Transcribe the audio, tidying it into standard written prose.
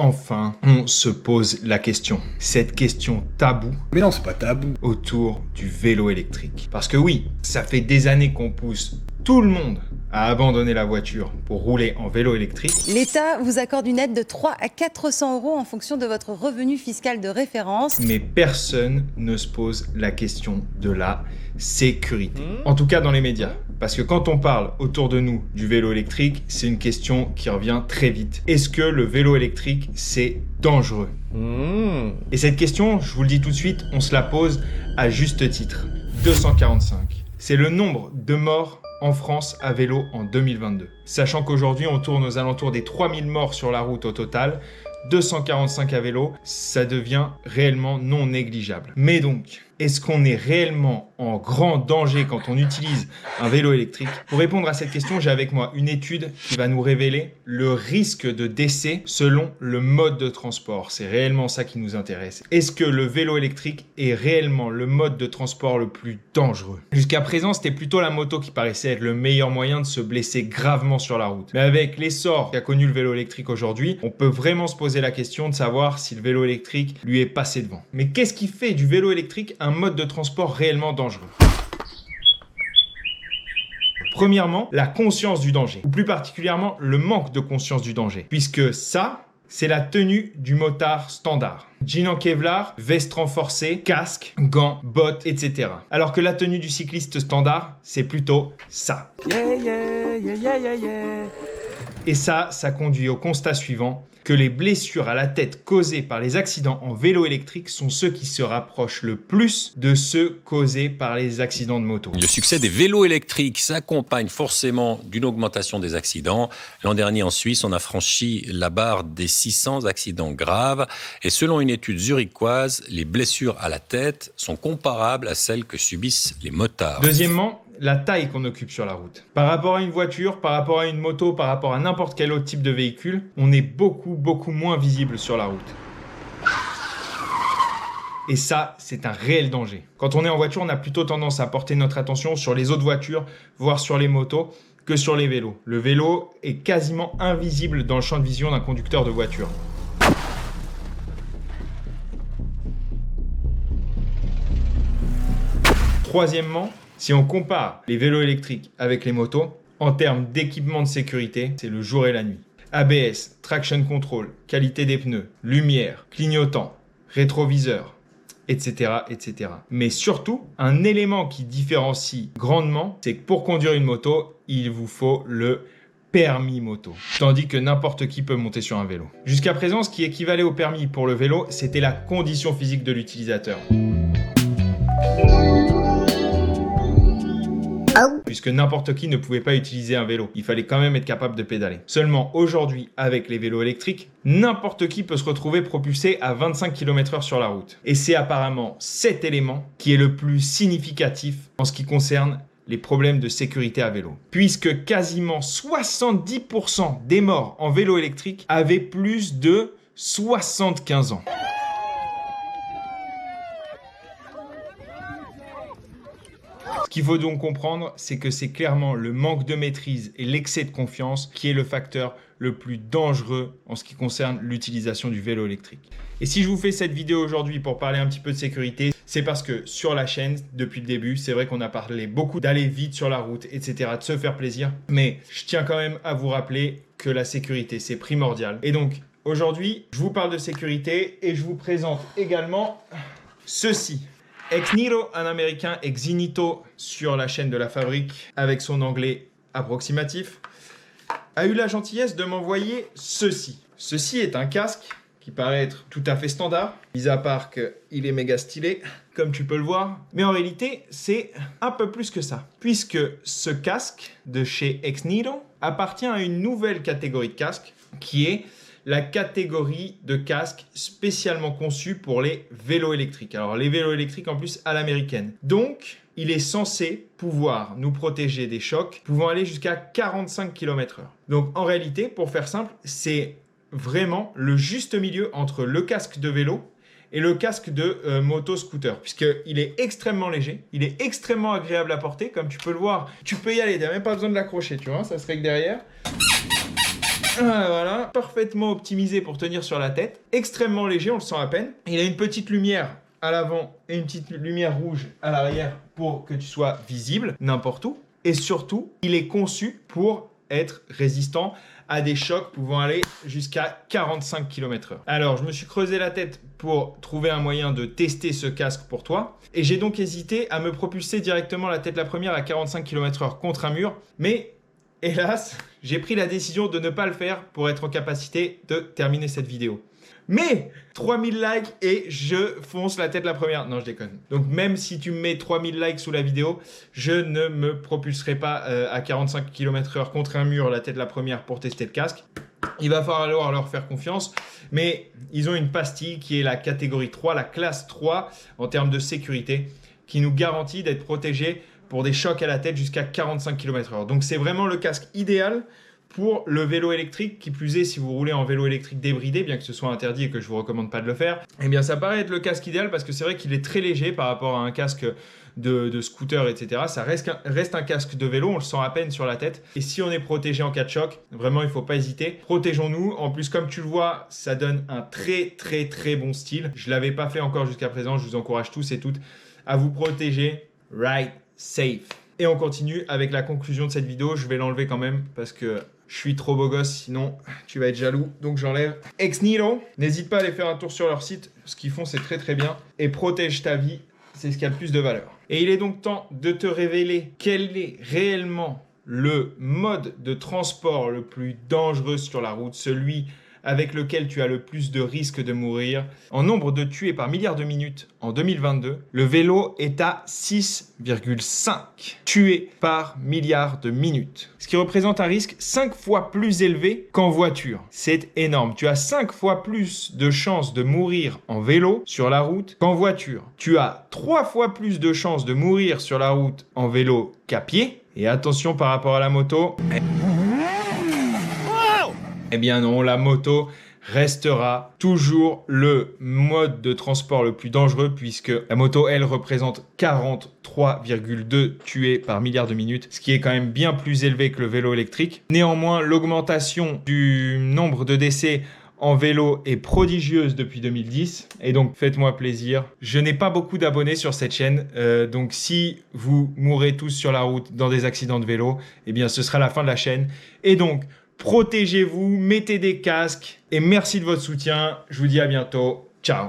Enfin, on se pose la question. Cette question taboue. Mais non, c'est pas tabou. Autour du vélo électrique. Parce que oui, ça fait des années qu'on pousse tout le monde à abandonner la voiture pour rouler en vélo électrique. L'État vous accorde une aide de 300 à 400 € en fonction de votre revenu fiscal de référence. Mais personne ne se pose la question de la sécurité. En tout cas dans les médias. Parce que quand on parle autour de nous du vélo électrique, c'est une question qui revient très vite. Est-ce que le vélo électrique, c'est dangereux? Et cette question, je vous le dis tout de suite, on se la pose à juste titre. 245. C'est le nombre de morts en France à vélo en 2022. Sachant qu'aujourd'hui, on tourne aux alentours des 3000 morts sur la route au total, 245 à vélo, ça devient réellement non négligeable. Mais donc, est-ce qu'on est réellement en grand danger quand on utilise un vélo électrique? Pour répondre à cette question, j'ai avec moi une étude qui va nous révéler le risque de décès selon le mode de transport. C'est réellement ça qui nous intéresse. Est-ce que le vélo électrique est réellement le mode de transport le plus dangereux? Jusqu'à présent, c'était plutôt la moto qui paraissait être le meilleur moyen de se blesser gravement sur la route. Mais avec l'essor qu'a connu le vélo électrique aujourd'hui, on peut vraiment se poser la question de savoir si le vélo électrique lui est passé devant. Mais qu'est-ce qui fait du vélo électrique un mode de transport réellement dangereux? Premièrement, la conscience du danger, ou plus particulièrement le manque de conscience du danger, puisque ça, c'est la tenue du motard standard. Jean en Kevlar, veste renforcée, casque, gants, bottes, etc. Alors que la tenue du cycliste standard, c'est plutôt ça. Et ça conduit au constat suivant, que les blessures à la tête causées par les accidents en vélo électrique sont ceux qui se rapprochent le plus de ceux causés par les accidents de moto. Le succès des vélos électriques s'accompagne forcément d'une augmentation des accidents. L'an dernier en Suisse, on a franchi la barre des 600 accidents graves. Et selon une étude zurichoise, les blessures à la tête sont comparables à celles que subissent les motards. Deuxièmement, la taille qu'on occupe sur la route. Par rapport à une voiture, par rapport à une moto, par rapport à n'importe quel autre type de véhicule, on est beaucoup moins visible sur la route. Et ça, c'est un réel danger. Quand on est en voiture, on a plutôt tendance à porter notre attention sur les autres voitures, voire sur les motos, que sur les vélos. Le vélo est quasiment invisible dans le champ de vision d'un conducteur de voiture. Troisièmement, si on compare les vélos électriques avec les motos, en termes d'équipement de sécurité, c'est le jour et la nuit. ABS, traction control, qualité des pneus, lumière, clignotant, rétroviseur, etc., etc. Mais surtout, un élément qui différencie grandement, c'est que pour conduire une moto, il vous faut le permis moto. Tandis que n'importe qui peut monter sur un vélo. Jusqu'à présent, ce qui équivalait au permis pour le vélo, c'était la condition physique de l'utilisateur. Puisque n'importe qui ne pouvait pas utiliser un vélo. Il fallait quand même être capable de pédaler. Seulement aujourd'hui, avec les vélos électriques, n'importe qui peut se retrouver propulsé à 25 km/h sur la route. Et c'est apparemment cet élément qui est le plus significatif en ce qui concerne les problèmes de sécurité à vélo. Puisque quasiment 70% des morts en vélo électrique avaient plus de 75 ans. Ce qu'il faut donc comprendre, c'est que c'est clairement le manque de maîtrise et l'excès de confiance qui est le facteur le plus dangereux en ce qui concerne l'utilisation du vélo électrique. Et si je vous fais cette vidéo aujourd'hui pour parler un petit peu de sécurité, c'est parce que sur la chaîne, depuis le début, c'est vrai qu'on a parlé beaucoup d'aller vite sur la route, etc., de se faire plaisir. Mais je tiens quand même à vous rappeler que la sécurité, c'est primordial. Et donc, aujourd'hui, je vous parle de sécurité et je vous présente également ceci. Xniro, un américain, et Xinito sur la chaîne de la fabrique, avec son anglais approximatif, a eu la gentillesse de m'envoyer ceci. Ceci est un casque qui paraît être tout à fait standard, mis à part qu'il est méga stylé, comme tu peux le voir. Mais en réalité, c'est un peu plus que ça, puisque ce casque de chez Xniro appartient à une nouvelle catégorie de casque, qui est la catégorie de casque spécialement conçue pour les vélos électriques. Alors, les vélos électriques en plus à l'américaine. Donc, il est censé pouvoir nous protéger des chocs pouvant aller jusqu'à 45 km/h. Donc, en réalité, pour faire simple, c'est vraiment le juste milieu entre le casque de vélo et le casque de moto-scooter, puisqu'il est extrêmement léger, il est extrêmement agréable à porter, comme tu peux le voir. Tu peux y aller, tu n'as même pas besoin de l'accrocher, tu vois, ça se règle derrière. Voilà, parfaitement optimisé pour tenir sur la tête. Extrêmement léger, on le sent à peine. Il a une petite lumière à l'avant et une petite lumière rouge à l'arrière pour que tu sois visible n'importe où. Et surtout, il est conçu pour être résistant à des chocs pouvant aller jusqu'à 45 km/h. Alors, je me suis creusé la tête pour trouver un moyen de tester ce casque pour toi. Et j'ai donc hésité à me propulser directement la tête la première à 45 km/h contre un mur. Mais hélas, j'ai pris la décision de ne pas le faire pour être en capacité de terminer cette vidéo. Mais 3000 likes et je fonce la tête la première. Non, je déconne. Donc même si tu me mets 3000 likes sous la vidéo, je ne me propulserai pas à 45 km/h contre un mur la tête la première pour tester le casque. Il va falloir leur faire confiance. Mais ils ont une pastille qui est la catégorie 3, la classe 3 en termes de sécurité, qui nous garantit d'être protégés pour des chocs à la tête jusqu'à 45 km/h. Donc c'est vraiment le casque idéal pour le vélo électrique, qui plus est si vous roulez en vélo électrique débridé, bien que ce soit interdit et que je vous recommande pas de le faire. Eh bien ça paraît être le casque idéal parce que c'est vrai qu'il est très léger par rapport à un casque de scooter, etc. Ça reste un casque de vélo, on le sent à peine sur la tête. Et si on est protégé en cas de choc, vraiment il ne faut pas hésiter. Protégeons-nous. En plus, comme tu le vois, ça donne un très très très bon style. Je ne l'avais pas fait encore jusqu'à présent. Je vous encourage tous et toutes à vous protéger. Ride safe. Et on continue avec la conclusion de cette vidéo. Je vais l'enlever quand même parce que je suis trop beau gosse, sinon tu vas être jaloux. Donc j'enlève. Ex-Nihilo. N'hésite pas à aller faire un tour sur leur site. Ce qu'ils font, c'est très très bien. Et protège ta vie. C'est ce qui a le plus de valeur. Et il est donc temps de te révéler quel est réellement le mode de transport le plus dangereux sur la route, celui avec lequel tu as le plus de risques de mourir. En nombre de tués par milliard de minutes en 2022, le vélo est à 6,5 tués par milliard de minutes. Ce qui représente un risque 5 fois plus élevé qu'en voiture. C'est énorme. Tu as 5 fois plus de chances de mourir en vélo sur la route qu'en voiture. Tu as 3 fois plus de chances de mourir sur la route en vélo qu'à pied. Et attention par rapport à la moto. Eh bien non, la moto restera toujours le mode de transport le plus dangereux puisque la moto, elle, représente 43,2 tués par milliard de minutes, ce qui est quand même bien plus élevé que le vélo électrique. Néanmoins, l'augmentation du nombre de décès en vélo est prodigieuse depuis 2010 et donc faites-moi plaisir. Je n'ai pas beaucoup d'abonnés sur cette chaîne, donc si vous mourrez tous sur la route dans des accidents de vélo, eh bien ce sera la fin de la chaîne. Et donc, protégez-vous, mettez des casques et merci de votre soutien. Je vous dis à bientôt. Ciao.